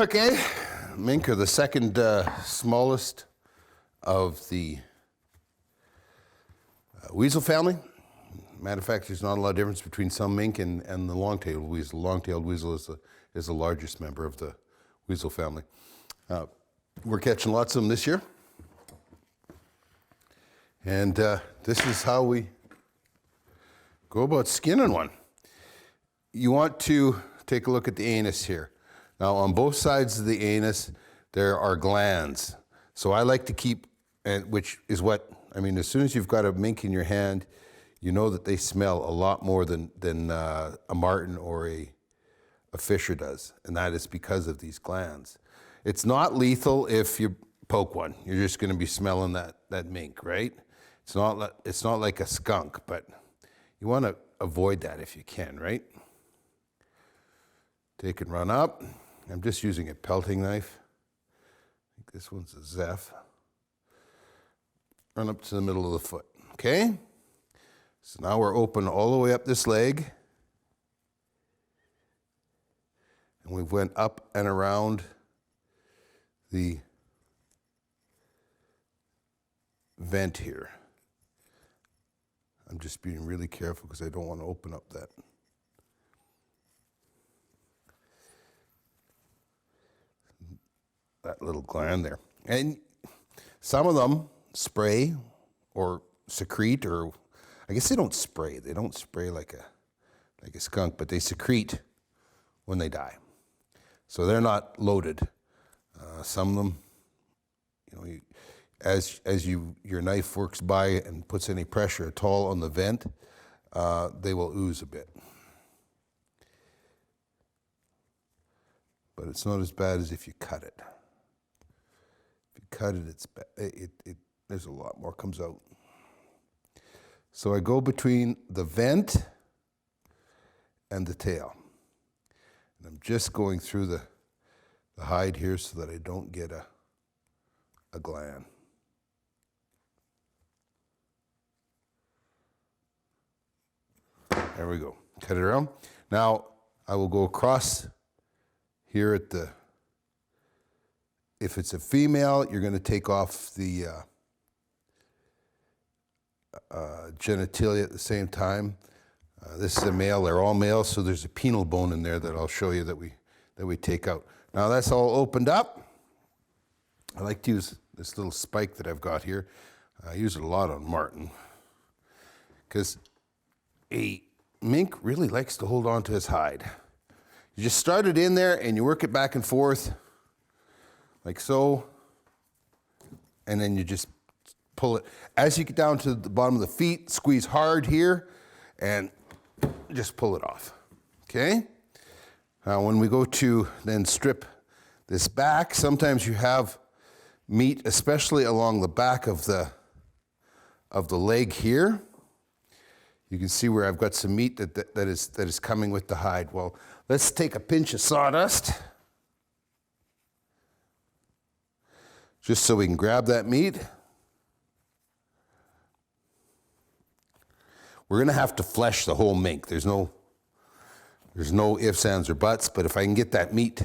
Okay, mink are the second smallest of the weasel family. Matter of fact, there's not a lot of difference between some mink and the long-tailed weasel. The long-tailed weasel is the largest member of the weasel family. We're catching lots of them this year. And this is how we go about skinning one. You want to take a look at the anus here. Now, on both sides of the anus, there are glands. So I like to keep, which is what, I mean, as soon as you've got a mink in your hand, you know that they smell a lot more than a marten or a fisher does. And that is because of these glands. It's not lethal if you poke one. You're just going to be smelling that mink, right? It's not like a skunk, but you want to avoid that if you can, right? Take and run up. I'm just using a pelting knife. I think this one's a Zeph. Run up to the middle of the foot, okay? So now we're open all the way up this leg. And we went up and around the vent here. I'm just being really careful because I don't want to open up that little gland there. And some of them spray or secrete, or I guess they don't spray. They don't spray like a skunk, but they secrete when they die. So they're not loaded. Some of them, you know, as your knife works by and puts any pressure at all on the vent, they will ooze a bit. But it's not as bad as if you cut it. If you cut it, it's there's a lot more comes out. So I go between the vent and the tail. And I'm just going through the hide here so that I don't get a gland. There we go. Cut it around. Now I will go across here at the, if it's a female, you're going to take off the genitalia at the same time. This is a male. They're all males, so there's a penile bone in there that I'll show you that we take out. Now that's all opened up. I like to use this little spike that I've got here. I use it a lot on marten because a mink really likes to hold on to his hide. You just start it in there and you work it back and forth like so, and then you just pull it. As you get down to the bottom of the feet, squeeze hard here and just pull it off, okay? Now when we go to then strip this back, sometimes you have meat, especially along the back of the leg here. You can see where I've got some meat that is coming with the hide. Well, let's take a pinch of sawdust just so we can grab that meat. We're going to have to flesh the whole mink. There's no ifs, ands, or buts, but if I can get that meat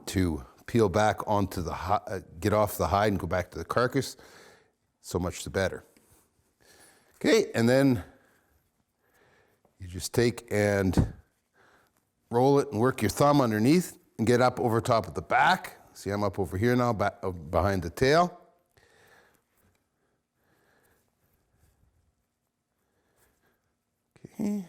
to peel back onto the get off the hide and go back to the carcass, so much the better. Okay, and then you just take and roll it and work your thumb underneath and get up over top of the back. See, I'm up over here now, behind the tail. Okay.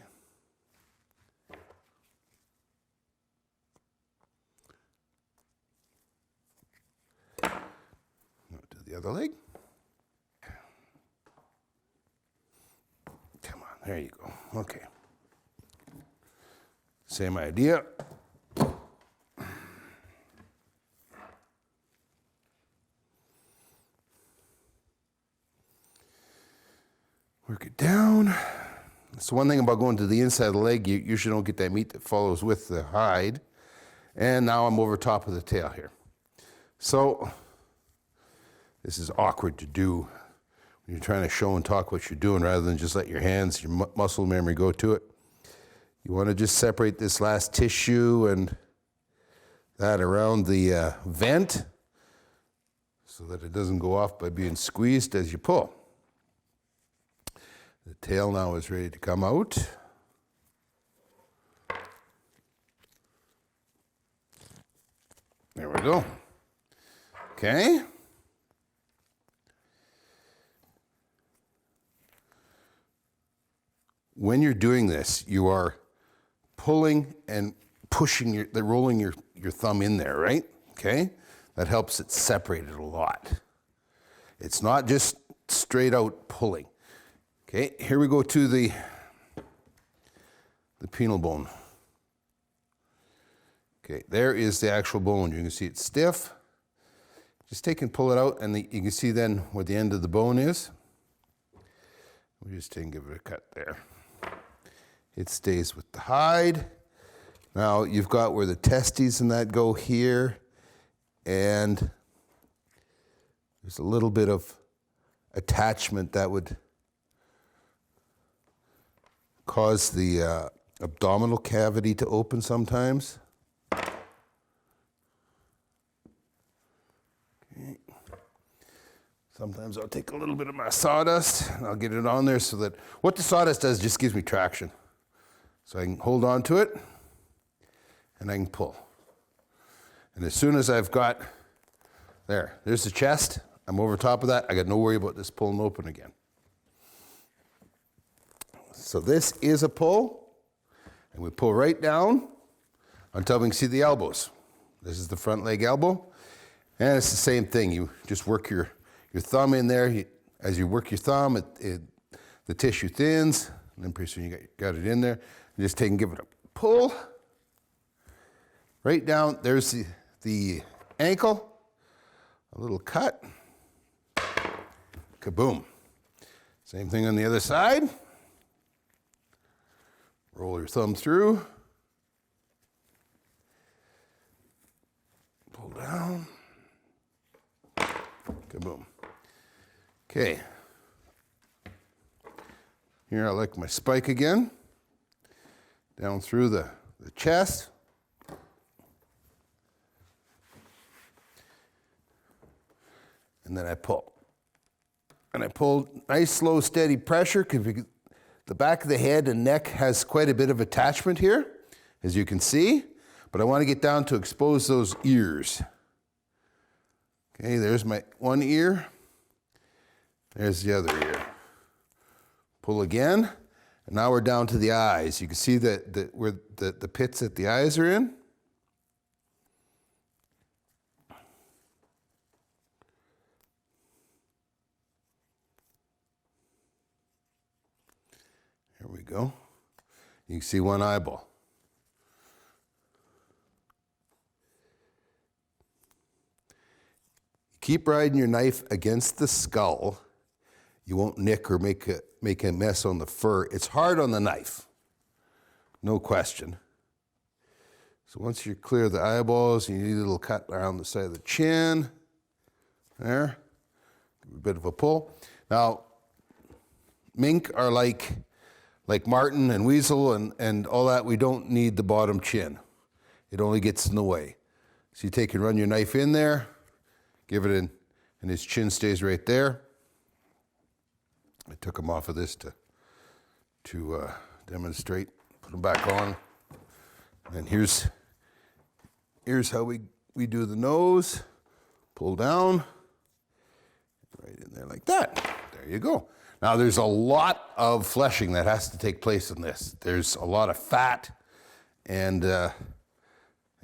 Do the other leg. Come on, there you go. Okay. Same idea. Work it down. So one thing about going to the inside of the leg, you usually don't get that meat that follows with the hide. And now I'm over top of the tail here. So this is awkward to do when you're trying to show and talk what you're doing rather than just let your hands, your muscle memory go to it. You want to just separate this last tissue and that around the vent so that it doesn't go off by being squeezed as you pull. The tail now is ready to come out. There we go. Okay. When you're doing this, you are pulling and pushing rolling your thumb in there, right? Okay? That helps it separate it a lot. It's not just straight out pulling. Okay, here we go to the penile bone. Okay, there is the actual bone. You can see it's stiff. Just take and pull it out, and you can see then where the end of the bone is. We just take and give it a cut there. It stays with the hide. Now you've got where the testes and that go here, and there's a little bit of attachment that would cause the abdominal cavity to open sometimes. Okay. Sometimes I'll take a little bit of my sawdust and I'll get it on there so that what the sawdust does just gives me traction. So I can hold on to it and I can pull. And as soon as I've got, there's the chest, I'm over top of that, I got no worry about this pulling open again. So this is a pull, and we pull right down until we can see the elbows. This is the front leg elbow, and it's the same thing. You just work your thumb in there. As you work your thumb, the tissue thins, and then pretty soon you got it in there. You just take and give it a pull. Right down, there's the ankle, a little cut, kaboom. Same thing on the other side. Roll your thumb through, pull down, kaboom. Okay, here I like my spike again, down through the chest. And then I pull. And I pull nice, slow, steady pressure because the back of the head and neck has quite a bit of attachment here, as you can see, but I want to get down to expose those ears. Okay, there's my one ear. There's the other ear. Pull again, and now we're down to the eyes. You can see where the pits that the eyes are in. There we go. You can see one eyeball. Keep riding your knife against the skull. You won't nick or make a mess on the fur. It's hard on the knife, no question. So once you clear the eyeballs, you need a little cut around the side of the chin. There. Give a bit of a pull. Now, mink are like marten and weasel and all that. We don't need the bottom chin. It only gets in the way. So you take and run your knife in there, give it in, and his chin stays right there. I took him off of this to demonstrate. Put him back on. And here's how we do the nose. Pull down, right in there like that. There you go. Now there's a lot of fleshing that has to take place in this. There's a lot of fat and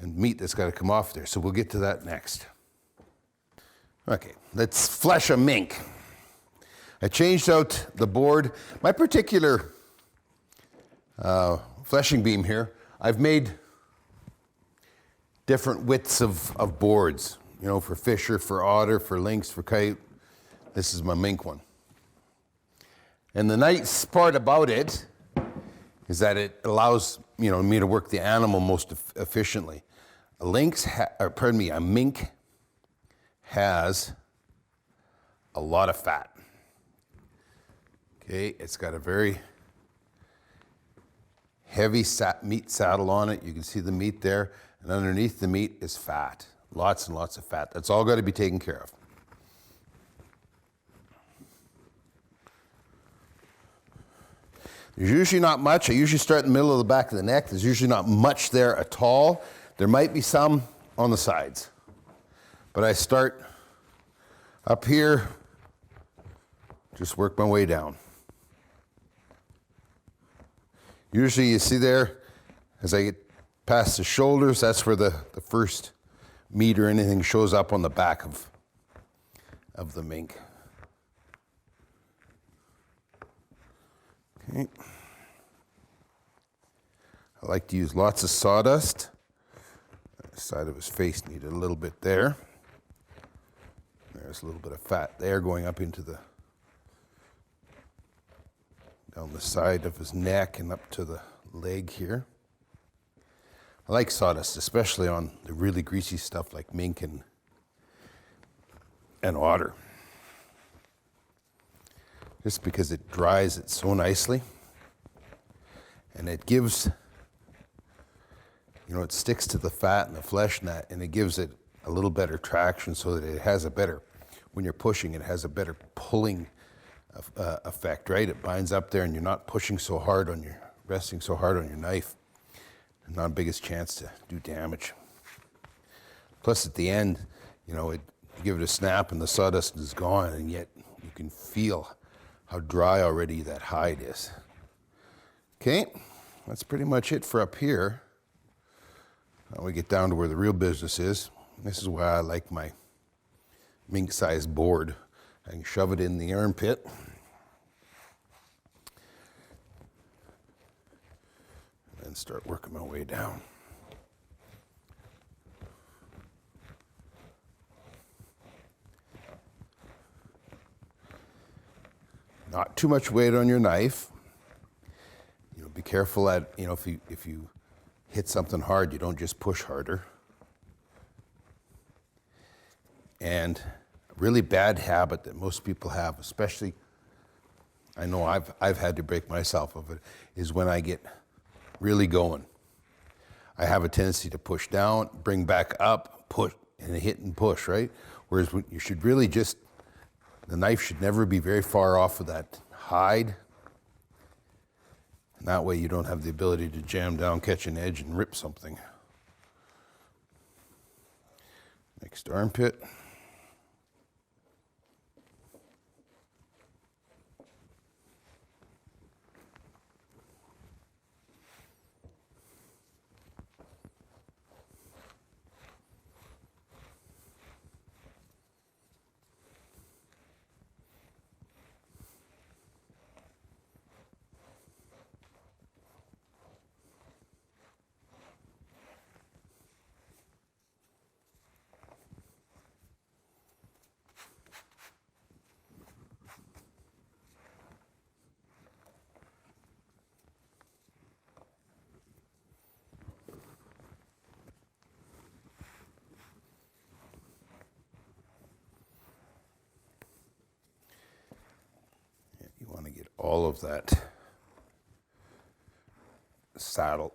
meat that's got to come off there. So we'll get to that next. Okay, let's flesh a mink. I changed out the board. My particular fleshing beam here, I've made different widths of boards, you know, for fisher, for otter, for lynx, for kite. This is my mink one. And the nice part about it is that it allows, you know, me to work the animal most efficiently. A mink has a lot of fat. Okay, it's got a very heavy meat saddle on it. You can see the meat there, and underneath the meat is fat. Lots and lots of fat. That's all got to be taken care of. There's usually not much. I usually start in the middle of the back of the neck. There's usually not much there at all. There might be some on the sides. But I start up here, just work my way down. Usually you see there, as I get past the shoulders, that's where the first meat or anything shows up on the back of the mink. Okay. I like to use lots of sawdust. The side of his face needed a little bit there. There's a little bit of fat there going up into down the side of his neck and up to the leg here. I like sawdust, especially on the really greasy stuff like mink and otter. Just because it dries it so nicely. And it gives, it sticks to the fat and the flesh and that, and it gives it a little better traction so that it has a better, when you're pushing, it has a better pulling effect, right? It binds up there and you're not pushing so hard resting so hard on your knife. Not biggest chance to do damage. Plus at the end, you give it a snap and the sawdust is gone, and yet you can feel how dry already that hide is. Okay, that's pretty much it for up here. Now we get down to where the real business is. This is why I like my mink-sized board. I can shove it in the armpit. And start working my way down. Not too much weight on your knife. Be careful that, if you hit something hard, you don't just push harder. And a really bad habit that most people have, especially, I know I've had to break myself of it, is when I get really going, I have a tendency to push down, bring back up, push, and hit and push, right? Whereas you should really the knife should never be very far off of that hide. And that way you don't have the ability to jam down, catch an edge, and rip something. Next armpit. All of that saddle,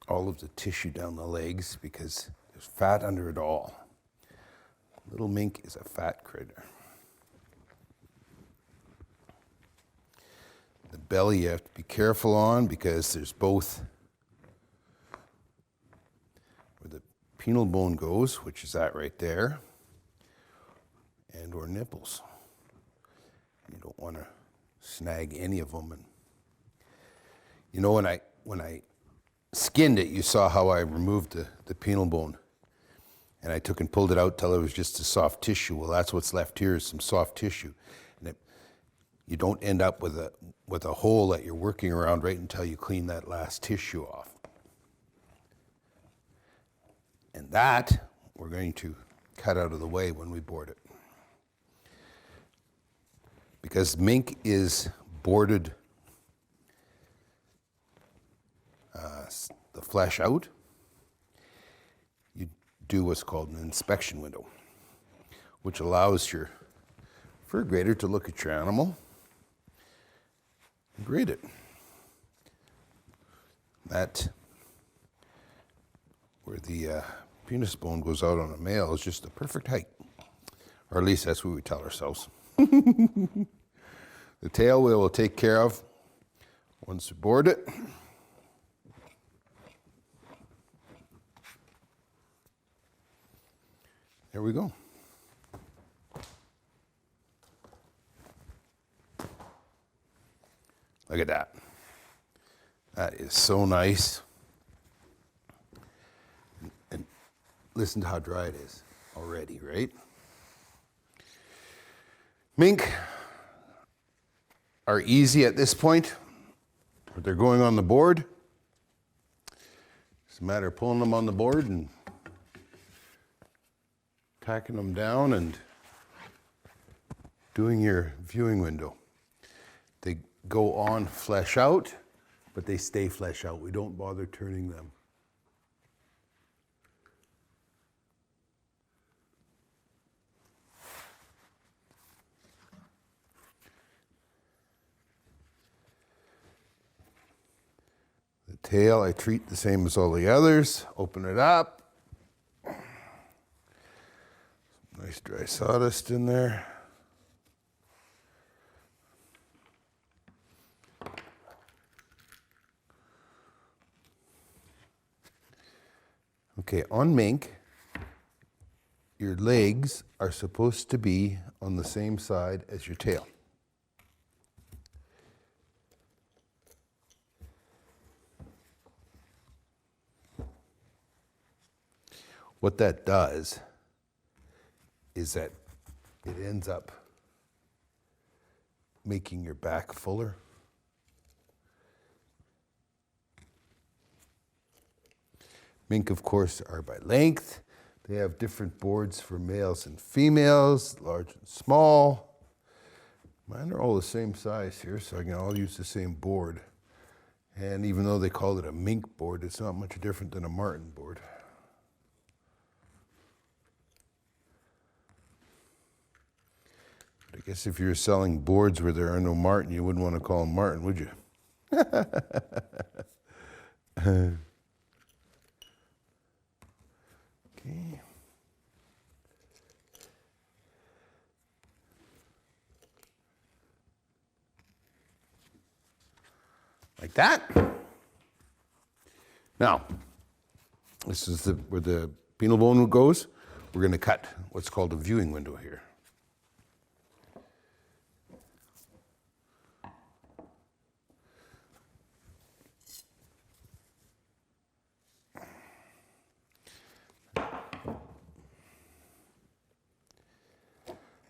all of the tissue down the legs, because there's fat under it all. Little mink is a fat critter. The belly you have to be careful on, because there's both where the penile bone goes, which is that right there, and or nipples. You don't want to snag any of them. And when I skinned it, you saw how I removed the penile bone, and I took and pulled it out till it was just a soft tissue. Well, that's what's left here is some soft tissue, and you don't end up with a hole that you're working around right until you clean that last tissue off. And that we're going to cut out of the way when we board it. Because mink is boarded the flesh out, you do what's called an inspection window, which allows your fur grader to look at your animal and grade it. That, where the penis bone goes out on a male, is just the perfect height. Or at least that's what we tell ourselves. The tail we will take care of once we board it. There we go. Look at that. That is so nice. And listen to how dry it is already, right? Mink are easy at this point, but they're going on the board. It's a matter of pulling them on the board and tacking them down and doing your viewing window. They go on flesh out, but they stay flesh out. We don't bother turning them. The tail I treat the same as all the others. Open it up. Nice dry sawdust in there. Okay, on mink, your legs are supposed to be on the same side as your tail. What that does is that it ends up making your back fuller. Mink, of course, are by length. They have different boards for males and females, large and small. Mine are all the same size here, so I can all use the same board. And even though they call it a mink board, it's not much different than a marten board. I guess if you're selling boards where there are no marten, you wouldn't want to call them marten, would you? Okay. Like that. Now, this is where the penile bone goes. We're going to cut what's called a viewing window here.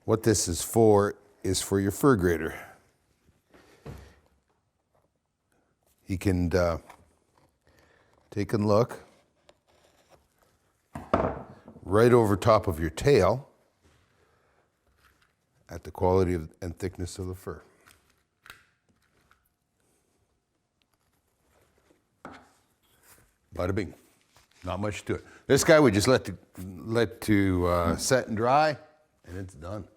What this is for your fur grader. He can take a look right over top of your tail at the quality and thickness of the fur. Bada bing. Not much to it. This guy we just let to set and dry, and it's done.